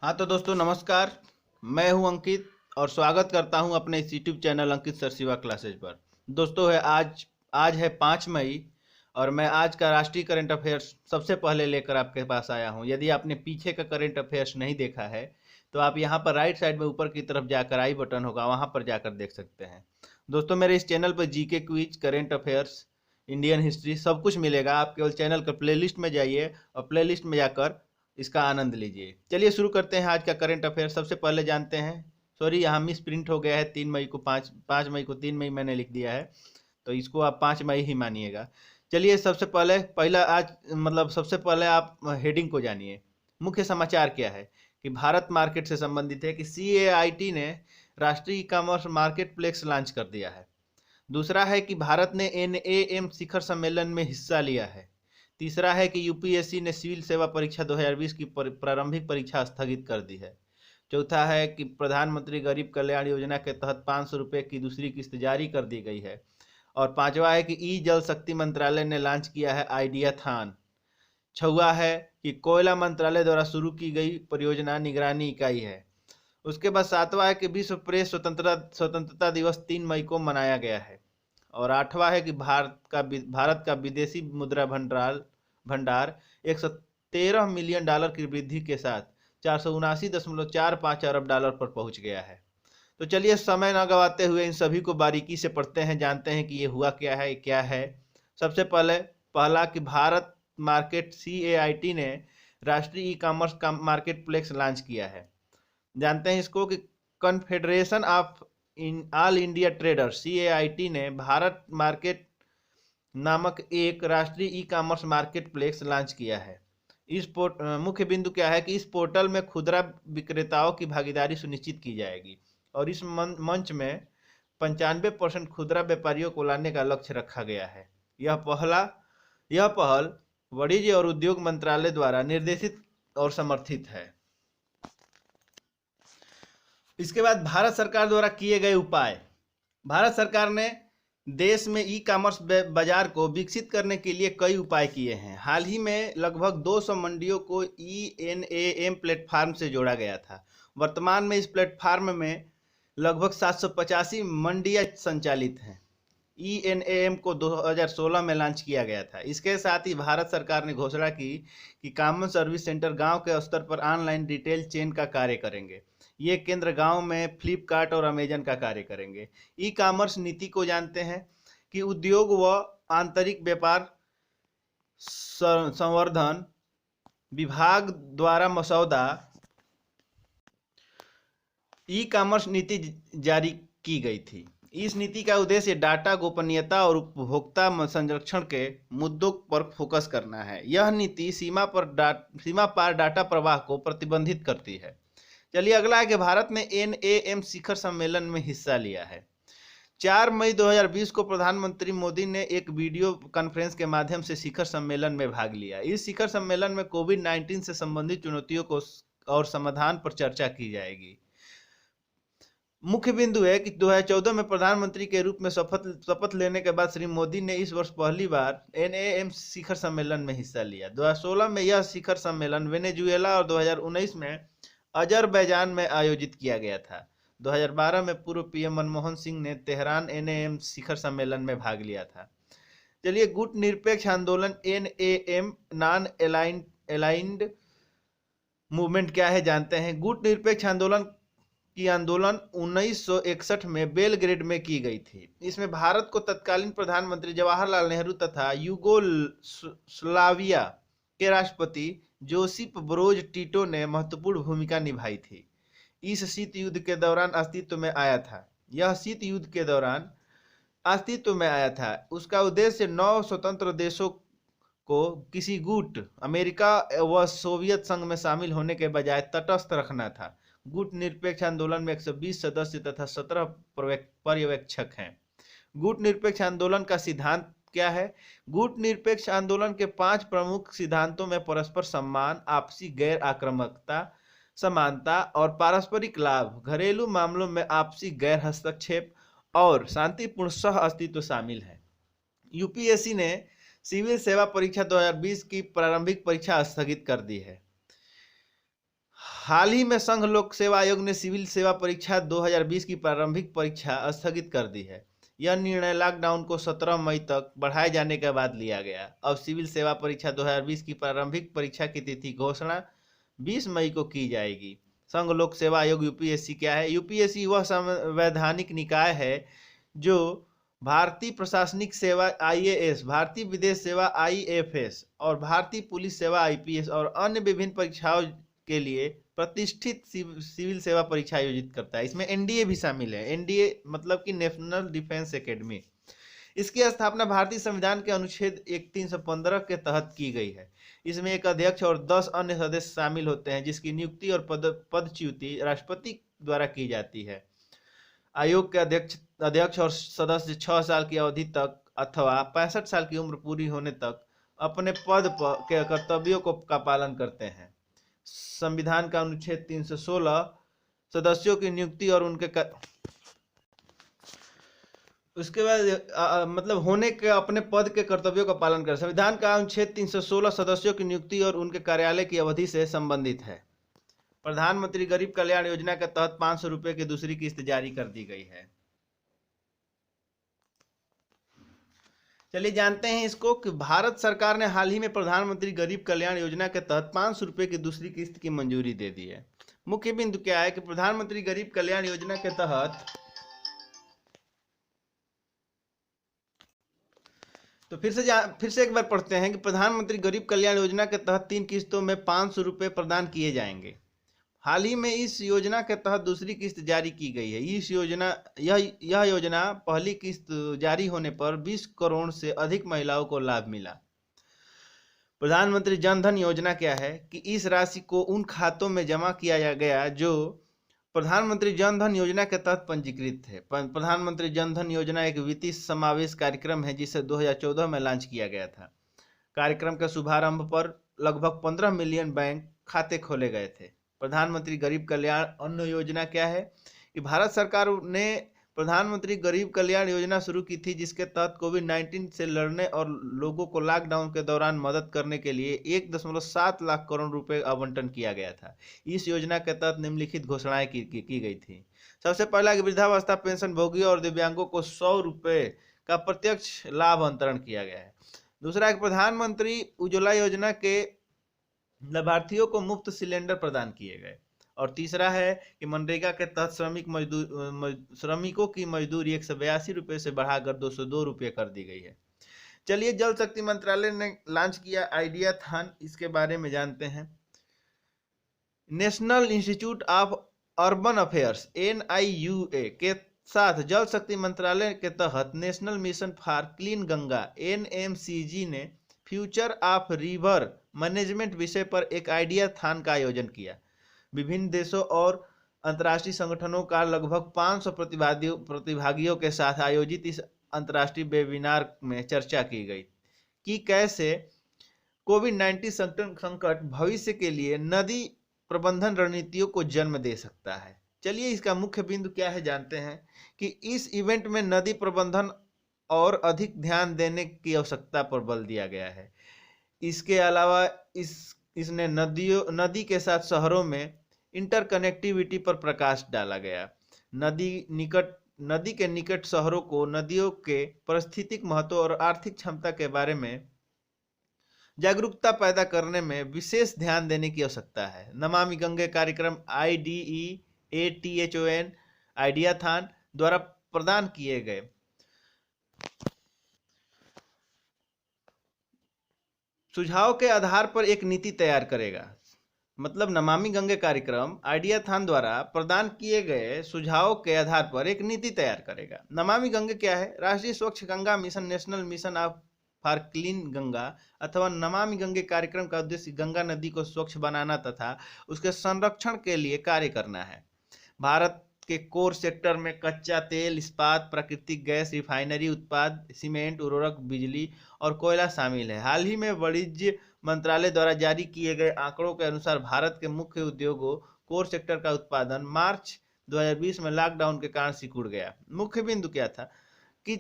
हाँ तो दोस्तों नमस्कार। मैं हूं अंकित और स्वागत करता हूं अपने इस यूट्यूब चैनल अंकित सर शिवा क्लासेज पर। दोस्तों है आज आज है 5 मई और मैं आज का राष्ट्रीय करंट अफेयर्स सबसे पहले लेकर आपके पास आया हूं। यदि आपने पीछे का करंट अफेयर्स नहीं देखा है तो आप यहाँ पर राइट साइड में ऊपर की तरफ जाकर आई बटन होगा, वहाँ पर जाकर देख सकते हैं। दोस्तों मेरे इस चैनल पर GK quiz, current affairs, Indian history सब कुछ मिलेगा। आप केवल चैनल का प्लेलिस्ट में जाइए और प्लेलिस्ट में जाकर इसका आनंद लीजिए। चलिए शुरू करते हैं आज का करंट अफेयर। सबसे पहले जानते हैं, सॉरी यहाँ मिस प्रिंट हो गया है, 3 मई को 5 मई को 3 मई मैंने लिख दिया है, तो इसको आप 5 मई ही मानिएगा। चलिए सबसे पहले सबसे पहले आप हेडिंग को जानिए। मुख्य समाचार क्या है कि भारत मार्केट से संबंधित है कि CAIT ने राष्ट्रीय e commerce market place launch कर दिया है। दूसरा है कि भारत ने NAM शिखर सम्मेलन में हिस्सा लिया है। तीसरा है कि UPSC ने सिविल सेवा परीक्षा 2020 की प्रारंभिक परीक्षा स्थगित कर दी है। चौथा है कि प्रधानमंत्री गरीब कल्याण योजना के तहत 500 रुपये की दूसरी किस्त जारी कर दी गई है। और पांचवा है कि जल शक्ति मंत्रालय ने लॉन्च किया है आइडिया थान। छठा है कि कोयला मंत्रालय द्वारा शुरू की गई परियोजना निगरानी इकाई है। उसके बाद सातवां है कि विश्व प्रेस स्वतंत्रता दिवस 3 मई को मनाया गया है। और आठवां है कि भारत का विदेशी मुद्रा भंडार 113 मिलियन डॉलर की वृद्धि के साथ 479.45 अरब डॉलर पर पहुंच गया है। तो चलिए समय न गवाते हुए इन सभी को बारीकी से पढ़ते हैं, जानते हैं कि ये हुआ क्या है। सबसे पहला कि भारत मार्केट CAIT ने राष्ट्रीय ई कॉमर्स का मार्केट प्लेस लॉन्च किया है। जानते हैं इसको कि confederation of all India trader CAIT ने भारत मार्केट नामक एक राष्ट्रीय e commerce market place launch किया है। मुख्य बिंदु क्या है कि इस पोर्टल में खुदरा विक्रेताओं की भागीदारी सुनिश्चित की जाएगी और इस मंच में 95% खुदरा व्यापारियों को लाने का लक्ष्य रखा गया है। यह पहल वाणिज्य और उद्योग मंत्रालय द्वारा निर्देशित और समर्थित है। इसके बाद भारत सरकार द्वारा किए गए उपाय। भारत सरकार ने देश में ई कॉमर्स बाजार को विकसित करने के लिए कई उपाय किए हैं। हाल ही में लगभग 200 मंडियों को ENAM प्लेटफार्म से जोड़ा गया था। वर्तमान में इस प्लेटफार्म में लगभग 785 मंडियां संचालित हैं। ENAM को 2016 में लॉन्च किया गया था। इसके साथ ही भारत सरकार ने घोषणा की कि कॉमन सर्विस सेंटर गांव के स्तर पर ऑनलाइन रिटेल चेन का कार्य करेंगे। ये केंद्र गांव में फ्लिपकार्ट और अमेजन का कार्य करेंगे। ई कॉमर्स नीति को जानते हैं कि उद्योग व आंतरिक व्यापार संवर्धन विभाग द्वारा मसौदा ई कॉमर्स नीति जारी की गई थी। इस नीति का उद्देश्य डाटा गोपनीयता और उपभोक्ता संरक्षण के मुद्दों पर फोकस करना है। यह नीति सीमा पार डाटा प्रवाह को प्रतिबंधित करती है। चलिए अगला है कि भारत ने NAM शिखर सम्मेलन में हिस्सा लिया है। 4 मई 2020 को प्रधानमंत्री मोदी ने एक वीडियो कॉन्फ्रेंस के माध्यम से शिखर सम्मेलन में भाग लिया। इस शिखर सम्मेलन में कोविड-19 से संबंधित चुनौतियों को और समाधान पर चर्चा की जाएगी। मुख्य बिंदु है कि 2014 में प्रधानमंत्री के रूप में शपथ लेने के बाद श्री मोदी ने इस वर्ष पहली बार NAM शिखर सम्मेलन में हिस्सा लिया। 2016 में यह शिखर सम्मेलन वेनेजुएला और 2019 में अजरबैजान में आयोजित किया गया था। 2012 में पूर्व PM मनमोहन सिंह ने तेहरान NAM शिखर सम्मेलन में भाग लिया था। चलिए गुट निरपेक्ष आंदोलन NAM नॉन अलाइंड मूवमेंट क्या है जानते हैं। गुट निरपेक्ष आंदोलन 1961 में बेलग्रेड में की गई थी। इसमें भारत को तत्कालीन प्रधानमंत्री जवाहरलाल नेहरू तथा यूगोस्लाविया के राष्ट्रपति जोसिप ब्रोज टिटो ने महत्वपूर्ण भूमिका निभाई थी। इस शीत युद्ध के दौरान अस्तित्व में आया था। उसका उद्देश्य 9 स्वतंत्र देशों को किसी गुट, अमेरिका व सोवियत संघ में शामिल होने के बजाय तटस्थ रखना था। गुट निरपेक्ष आंदोलन में 120 सदस्य तथा 17 पर्यवेक्षक हैं। गुट निरपेक्ष आंदोलन का सिद्धांत क्या है? गुट निरपेक्ष आंदोलन के 5 प्रमुख सिद्धांतों में परस्पर सम्मान, आपसी गैर आक्रामकता, समानता और पारस्परिक लाभ, घरेलू मामलों में आपसी गैर हस्तक्षेप और शांतिपूर्ण सह अस्तित्व शामिल है। UPSC ने सिविल सेवा परीक्षा 2020 की प्रारंभिक परीक्षा स्थगित कर दी है। हाल ही में संघ लोक सेवा आयोग ने सिविल सेवा परीक्षा 2020 की प्रारंभिक परीक्षा स्थगित कर दी है। यह निर्णय लॉकडाउन को 17 मई तक बढ़ाए जाने के बाद लिया गया। अब सिविल सेवा परीक्षा 2020 की प्रारंभिक परीक्षा की तिथि घोषणा 20 मई को की जाएगी। संघ लोक सेवा आयोग यूपीएससी क्या है? यूपीएससी वह संवैधानिक निकाय है जो भारतीय प्रशासनिक सेवा आईएएस, भारतीय विदेश सेवा आईएफएस और भारतीय पुलिस सेवा आईपीएस और अन्य विभिन्न परीक्षाओं के लिए प्रतिष्ठित सिविल सेवा परीक्षा आयोजित करता है। इसमें एनडीए भी शामिल है। एनडीए मतलब कि नेशनल डिफेंस एकेडमी। इसकी स्थापना भारतीय संविधान के अनुच्छेद 315 के तहत की गई है। इसमें एक अध्यक्ष और 10 अन्य सदस्य शामिल होते हैं, जिसकी नियुक्ति और पदच्युति राष्ट्रपति द्वारा की जाती है। आयोग के अध्यक्ष और सदस्य 6 साल की अवधि तक अथवा 65 साल की उम्र पूरी होने तक अपने पद के कर्तव्यों का पालन करते हैं। संविधान का अनुच्छेद 316 सदस्यों की नियुक्ति और उसके बाद मतलब होने के अपने पद के कर्तव्यों का पालन करें। संविधान का अनुच्छेद 316 सदस्यों की नियुक्ति और उनके कार्यालय की अवधि से संबंधित है। प्रधानमंत्री गरीब कल्याण योजना के तहत 500 रुपए की दूसरी किस्त जारी कर दी गई है। चलिए जानते हैं इसको कि भारत सरकार ने हाल ही में प्रधानमंत्री गरीब कल्याण योजना के तहत 500 रुपए की दूसरी किस्त की मंजूरी दे दी है। मुख्य बिंदु क्या है कि प्रधानमंत्री गरीब कल्याण योजना के तहत तो फिर से एक बार पढ़ते हैं कि प्रधानमंत्री गरीब कल्याण योजना के तहत 3 किस्तों में 500 रुपए प्रदान किए जाएंगे। हाल ही में इस योजना के तहत दूसरी किस्त जारी की गई है। यह योजना पहली किस्त जारी होने पर 20 करोड़ से अधिक महिलाओं को लाभ मिला। प्रधानमंत्री जन धन योजना क्या है कि इस राशि को उन खातों में जमा किया गया जो प्रधानमंत्री जन धन योजना के तहत पंजीकृत है। प्रधानमंत्री जन धन योजना एक वित्तीय समावेश कार्यक्रम है जिसे 2014 में लॉन्च किया गया था। कार्यक्रम के शुभारंभ पर लगभग 15 मिलियन बैंक खाते खोले गए थे। प्रधानमंत्री गरीब कल्याण अन्न योजना क्या है कि भारत सरकार ने प्रधानमंत्री गरीब कल्याण योजना शुरू की थी, जिसके तहत कोविड-19 से लड़ने और लोगों को लॉकडाउन के दौरान मदद करने के लिए 1.7 लाख करोड़ रुपए आवंटन किया गया था। इस योजना के तहत निम्नलिखित घोषणाएं की गई थी। सबसे पहला कि वृद्धावस्था पेंशन भोगियों और दिव्यांगों को 100 रुपए का प्रत्यक्ष लाभ अंतरण किया गया है। दूसरा कि प्रधानमंत्री उज्ज्वला योजना के लाभार्थियों को मुफ्त सिलेंडर प्रदान किए गए। और तीसरा है कि मनरेगा के तहत श्रमिकों की मजदूरी 182 रुपये से बढ़ाकर 202 रुपये कर दी गई है। चलिए जल शक्ति मंत्रालय ने लॉन्च किया आइडिया थान, इसके बारे में जानते हैं। National institute of urban affairs NIUA के साथ जल शक्ति मंत्रालय के तहत national mission for clean Ganga NMCG ने फ्यूचर ऑफ रिवर मैनेजमेंट विषय पर एक आइडिया थान का आयोजन किया। विभिन्न देशों और अंतर्राष्ट्रीय संगठनों का लगभग 500 प्रतिभागियों के साथ आयोजित इस अंतर्राष्ट्रीय वेबिनार में चर्चा की गई कि कैसे कोविड-19 संकट भविष्य के लिए नदी प्रबंधन रणनीतियों को जन्म दे सकता है। चलिए इसका मुख्य बिंदु क्या है जानते हैं कि इस इवेंट में नदी प्रबंधन और अधिक ध्यान देने की आवश्यकता पर बल दिया गया है। इसके अलावा इसने नदी के साथ शहरों में इंटरकनेक्टिविटी पर प्रकाश डाला गया। नदी के निकट शहरों को नदियों के पारिस्थितिक महत्व और आर्थिक क्षमता के बारे में जागरूकता पैदा करने में विशेष ध्यान देने की आवश्यकता है। नमामि गंगे कार्यक्रम IDEATHON आइडिया थान द्वारा प्रदान किए गए सुझाव के आधार पर एक नीति तैयार करेगा। मतलब नमामि गंगे कार्यक्रम आइडिया थान द्वारा प्रदान किए गए सुझावों के आधार पर एक नीति तैयार करेगा। नमामि गंगे क्या है? राष्ट्रीय स्वच्छ Ganga mission, national mission of for clean Ganga अथवा नमामि गंगे कार्यक्रम का उद्देश्य गंगा नदी को स्वच्छ बनाना तथा उसके संरक्षण के लिए कार्य करना है। भारत के कोर सेक्टर में कच्चा तेल, इस्पात, प्राकृतिक गैस, रिफाइनरी उत्पाद, सीमेंट, उर्वरक, बिजली और कोयला शामिल है। हाल ही में वाणिज्य मंत्रालय द्वारा जारी किए गए आंकड़ों के अनुसार भारत के मुख्य उद्योगों कोर सेक्टर का उत्पादन मार्च 2020 में लॉकडाउन के कारण सिकुड़ गया। मुख्य बिंदु क्या था कि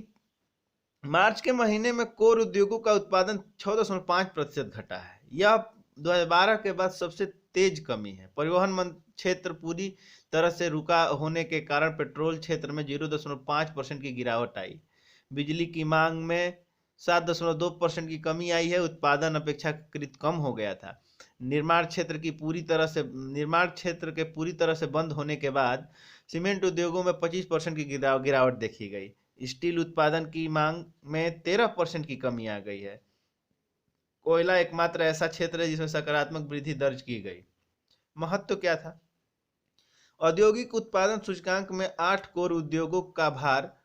मार्च के महीने में कोर उद्योगों का उत्पादन 6.5% घटा है। यह 2012 के बाद सबसे तेज कमी है। परिवहन क्षेत्र पूरी तरह से रुका होने के कारण पेट्रोल क्षेत्र में 0.5% की गिरावट आई। बिजली की मांग में 7.2% की कमी आई है। उत्पादन अपेक्षाकृत कम हो गया था। निर्माण क्षेत्र के पूरी तरह से बंद होने के बाद सीमेंट उद्योगों में 25% की गिरावट देखी गई। स्टील उत्पादन की मांग में 13% की कमी आ गई है। कोयला एकमात्र ऐसा क्षेत्र है जिसमें सकारात्मक वृद्धि दर्ज की गई। महत्व क्या था? औद्योगिक उत्पादन सूचकांक में 8 कोर उद्योगों का भार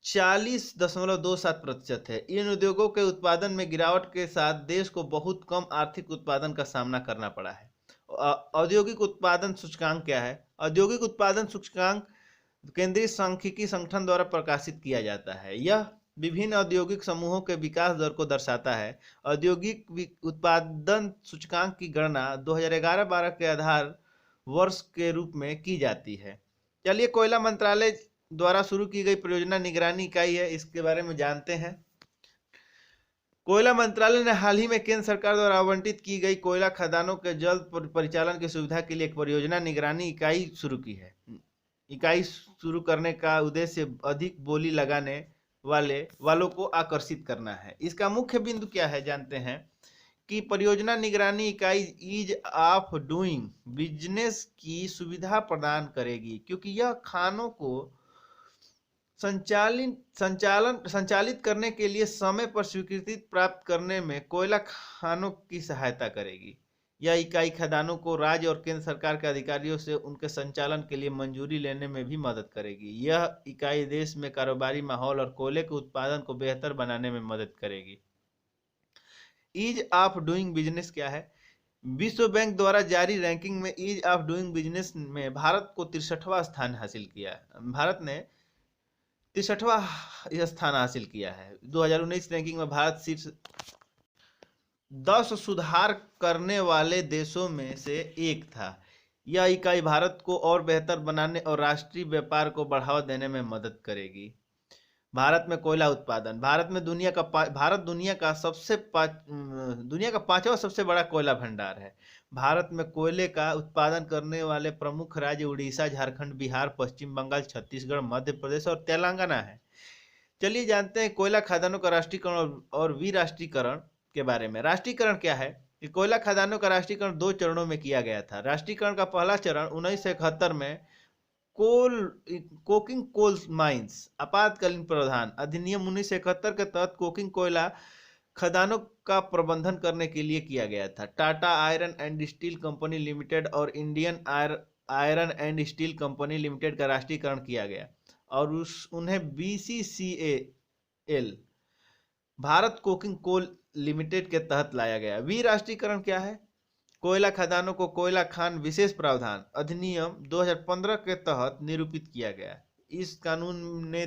40.27% है। इन उद्योगों के उत्पादन में गिरावट के साथ देश को बहुत कम आर्थिक उत्पादन का सामना करना पड़ा है। औद्योगिक उत्पादन सूचकांक क्या है? औद्योगिक उत्पादन सूचकांक केंद्रीय सांख्यिकी संगठन द्वारा प्रकाशित किया जाता है। यह विभिन्न औद्योगिक समूहों के विकास दर को दर्शाता है। औद्योगिक उत्पादन सूचकांक की गणना 2011-12 के आधार वर्ष के रूप में की जाती है। चलिए, कोयला मंत्रालय द्वारा शुरू की गई परियोजना निगरानी इकाई है, इसके बारे में जानते हैं। कोयला मंत्रालय ने हाल ही में केंद्र सरकार द्वारा आवंटित की गई कोयला खदानों के जल्द परिचालन की सुविधा के लिए एक परियोजना निगरानी इकाई शुरू की है। इकाई शुरू करने का उद्देश्य अधिक बोली लगाने वालों को आकर्षित करना है। इसका मुख्य बिंदु क्या है, जानते हैं कि परियोजना निगरानी इकाई ईज ऑफ डूइंग बिजनेस की सुविधा प्रदान करेगी, क्योंकि यह खानों को संचालित करने के लिए समय पर स्वीकृति प्राप्त करने में कोयला खानों की सहायता करेगी। यह इकाई खदानों को राज्य और केंद्र सरकार के अधिकारियों से उनके संचालन के लिए मंजूरी लेने में भी मदद करेगी। यह इकाई देश में कारोबारी माहौल और कोयले के उत्पादन को बेहतर बनाने में मदद करेगी। ईज ऑफ डूइंग बिजनेस क्या है? विश्व बैंक द्वारा जारी रैंकिंग में ईज ऑफ डूइंग बिजनेस में भारत को 63वां स्थान हासिल किया। भारत ने 63वां स्थान हासिल किया है। 2019 रैंकिंग में भारत शीर्ष 10 सुधार करने वाले देशों में से एक था। यह इकाई भारत को और बेहतर बनाने और राष्ट्रीय व्यापार को बढ़ावा देने में मदद करेगी। भारत में कोयला उत्पादन। भारत दुनिया का 5वां सबसे बड़ा कोयला भंडार है। भारत में कोयले का उत्पादन करने वाले प्रमुख राज्य उड़ीसा, झारखंड, बिहार, पश्चिम बंगाल, छत्तीसगढ़, मध्य प्रदेश और तेलंगाना है। चलिए जानते हैं कोयला खदानों का राष्ट्रीयकरण और विराष्ट्रीयकरण के बारे में। राष्ट्रीयकरण क्या है? कि कोयला खदानों का राष्ट्रीयकरण 2 चरणों में किया गया था। राष्ट्रीयकरण का पहला चरण 1971 में कोकिंग कोल माइंस आपातकालीन प्रावधान अधिनियम 1971 के तहत कोकिंग कोयला खदानों का प्रबंधन करने के लिए किया गया था। Tata iron and steel company limited और Indian iron and steel company limited का राष्ट्रीयकरण किया गया और उन्हें BCCL Bharat coking coal limited के तहत लाया गया। विराष्ट्रीयकरण क्या है? कोयला खदानों को कोयला खान विशेष प्रावधान अधिनियम 2015 के तहत निरूपित किया गया। इस कानून ने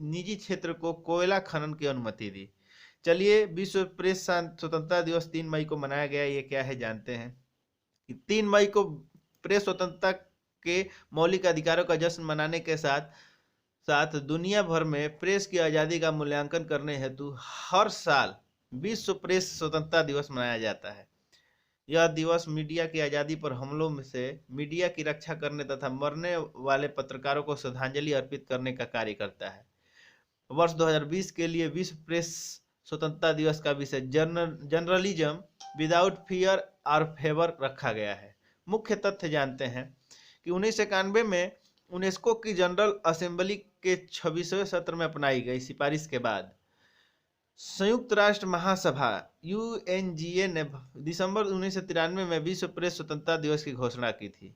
निजी क्षेत्र को कोयला खनन की अनुमति दी। चलिए, विश्व प्रेस स्वतंत्रता दिवस 3 मई को मनाया गया। ये क्या है, जानते हैं कि 3 मई को प्रेस स्वतंत्रता के मौलिक अधिकारों का जश्न मनाने के साथ साथ दुनिया भर में प्रेस की आज़ादी का मूल्यांकन करने हेतु हर साल विश्व प्रेस स्वतंत्रता दिवस मनाया जाता है। यह दिवस मीडिया की आज़ादी पर हमलों में से मीडिया की रक्षा करने तथा मरने वाले पत्रकारों को श्रद्धांजलि अर्पित करने का कार्य करता है। वर्ष 2020 के लिए विश्व प्रेस स्वतंत्रता दिवस का विषय जर्नलिज्म विदाउट फियर और फेवर रखा गया है। मुख्य तथ्य जानते हैं कि 1991 में यूनेस्को की जनरल असेंबली के 26वें सत्र में अपनाई गई सिफारिश के बाद संयुक्त राष्ट्र महासभा UNGA ने दिसंबर 1993 में विश्व प्रेस स्वतंत्रता दिवस की घोषणा की थी।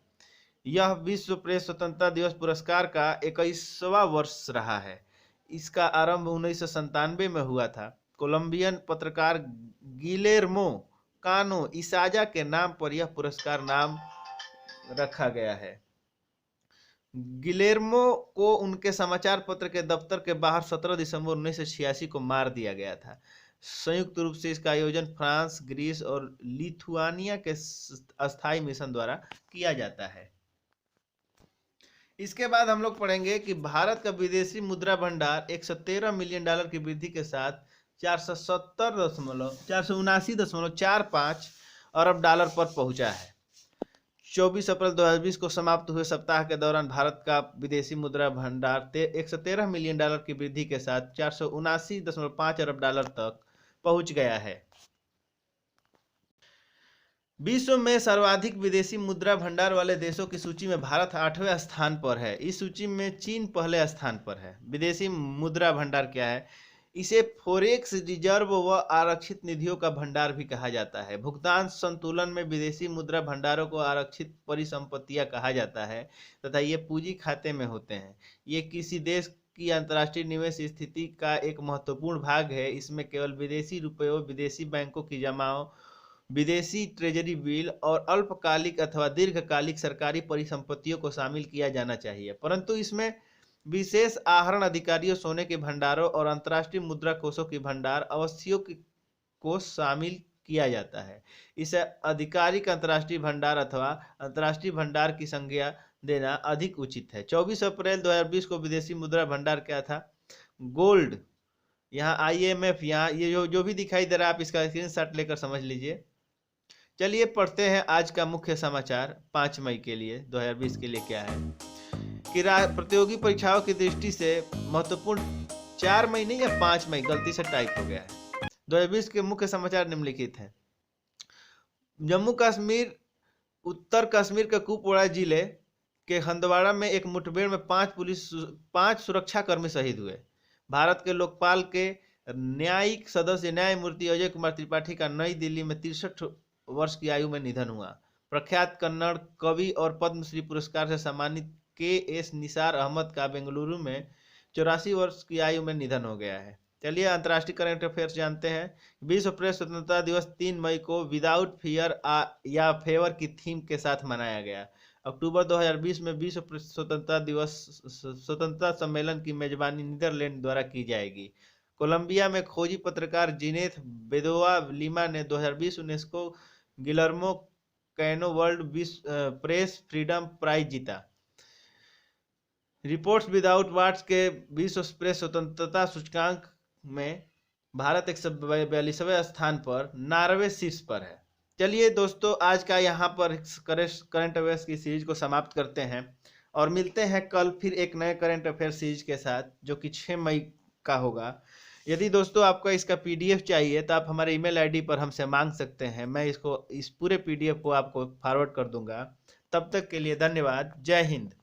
यह विश्व प्रेस स्वतंत्रता दिवस पुरस्कार का 21वां वर्ष रहा है। इसका आरंभ 1997 में हुआ था। कोलंबियन पत्रकार गिलेर्मो कानो इसाजा के नाम पर यह पुरस्कार नाम रखा गया है। गिलेर्मो को उनके समाचार पत्र के दफ्तर के बाहर 17 दिसंबर 1986 को मार दिया गया था। संयुक्त रूप से इसका आयोजन फ्रांस, ग्रीस और लिथुआनिया के अस्थायी मिशन द्वारा किया जाता है। इसके बाद हम लोग पढ़ेंगे कि भारत का विदेशी मुद्रा भंडार 113 मिलियन डॉलर की वृद्धि के साथ 479.45 अरब डॉलर पर पहुंचा है। 24 अप्रैल 2020 को समाप्त हुए सप्ताह के दौरान भारत का विदेशी मुद्रा भंडार 113 मिलियन डॉलर की वृद्धि के साथ 479.5 अरब डॉलर तक पहुंच गया है। विश्व में सर्वाधिक विदेशी मुद्रा भंडार वाले देशों की सूची में भारत 8वें स्थान पर है। इस सूची में चीन पहले स्थान पर है। विदेशी मुद्रा भंडार क्या है? इसे फॉरेक्स रिजर्व व आरक्षित निधियों का भंडार भी कहा जाता है। भुगतान संतुलन में विदेशी मुद्रा भंडारों को आरक्षित परिसंपत्तियां कहा जाता है तथा ये पूंजी खाते में होते हैं। ये किसी देश की अंतर्राष्ट्रीय निवेश स्थिति का एक महत्वपूर्ण भाग है। इसमें केवल विदेशी रुपयों, विदेशी बैंकों की जमाओं, विदेशी ट्रेजरी बिल और अल्पकालिक अथवा दीर्घकालिक सरकारी परिसंपत्तियों को शामिल किया जाना चाहिए, परंतु इसमें विशेष आहरण अधिकारियों, सोने के भंडारों और अंतर्राष्ट्रीय मुद्रा कोषों की भंडार अवस्थियों को शामिल किया जाता है। इसे आधिकारिक अंतर्राष्ट्रीय भंडार अथवा अंतर्राष्ट्रीय भंडार की संज्ञा देना अधिक उचित है। 24 अप्रैल 2020 को विदेशी मुद्रा भंडार क्या था? गोल्ड, यहाँ IMF, यहाँ ये जो भी दिखाई दे रहा है आप इसका स्क्रीनशॉट लेकर समझ लीजिए। चलिए पढ़ते हैं आज का मुख्य समाचार 5 मई के लिए 2020 के लिए क्या है कि प्रतियोगी परीक्षाओं की दृष्टि से महत्वपूर्ण 4 मई नहीं या 5 मई, गलती से टाइप हो गया है। 2020 के मुख्य समाचार निम्नलिखित हैं। जम्मू कश्मीर, उत्तर कश्मीर के कुपवाड़ा जिले के हंदवाड़ा में एक मुठभेड़ में 5 सुरक्षाकर्मी शहीद हुए। भारत के लोकपाल के न्यायिक सदस्य न्यायमूर्ति अजय कुमार त्रिपाठी का नई दिल्ली में 63 वर्ष की आयु में निधन हुआ। प्रख्यात कन्नड़ कवि और पद्मश्री पुरस्कार से सम्मानित KS निसार अहमद का बेंगलुरु में 84 वर्ष की आयु में निधन हो गया है। चलिए अंतर्राष्ट्रीय करंट अफेयर्स जानते हैं। 20 अप्रैल स्वतंत्रता दिवस 3 मई को विदाउट फियर या फेवर की थीम के साथ मनाया गया। अक्टूबर 2020 में विश्व स्वतंत्रता दिवस स्वतंत्रता सम्मेलन की मेजबानी नीदरलैंड द्वारा की जाएगी। कोलंबिया में खोजी पत्रकार जिनेथ बेदोआ लिमा ने 2020 UNESCO Guillermo Cano World Press Freedom Prize जीता। रिपोर्ट्स विदाउट वार्ड्स के विश्व प्रेस स्वतंत्रता सूचकांक में भारत 142वें स्थान पर, नॉर्वे शीर्ष पर है। चलिए दोस्तों, आज का यहाँ पर करंट अफेयर्स की सीरीज को समाप्त करते हैं और मिलते हैं कल फिर एक नए करंट अफेयर सीरीज के साथ जो कि 6 मई का होगा। यदि दोस्तों आपको इसका PDF चाहिए तो आप हमारे ईमेल ID पर हमसे मांग सकते हैं। मैं इस पूरे PDF को आपको फॉरवर्ड कर दूंगा। तब तक के लिए धन्यवाद। जय हिंद।